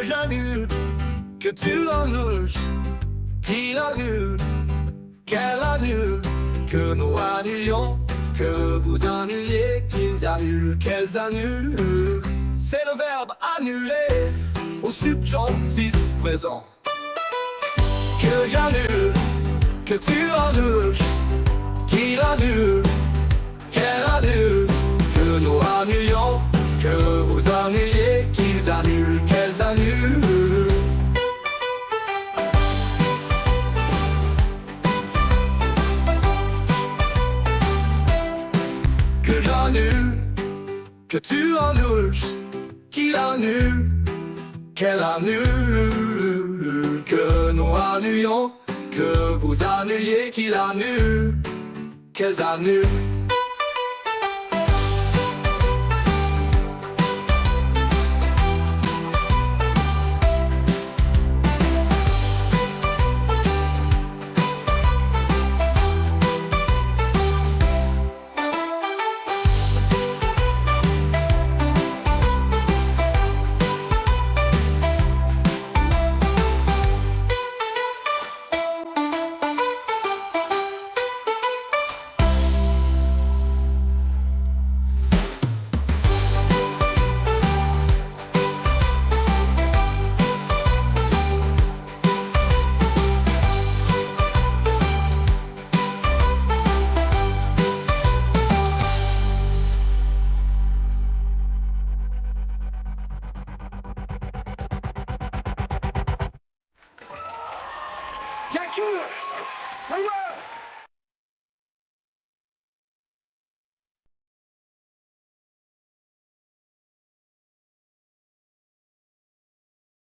j'annule, que tu annules, qu'il annule, qu'elle annule, que nous annulions, que vous annuliez, qu'ils annulent, qu'elles annulent. C'est le verbe annuler au subjonctif présent. Que j'annule, que tu annules, qu'il annule, qu'elle annule, que nous annulions, que vous annuliez, qu'ils annulent, qu'elles annulent. Que j'annule, que tu annules, qu'il annule, qu'elle annule, que nous annulions, que vous annuliez, qu'il annule, qu'elles annulent.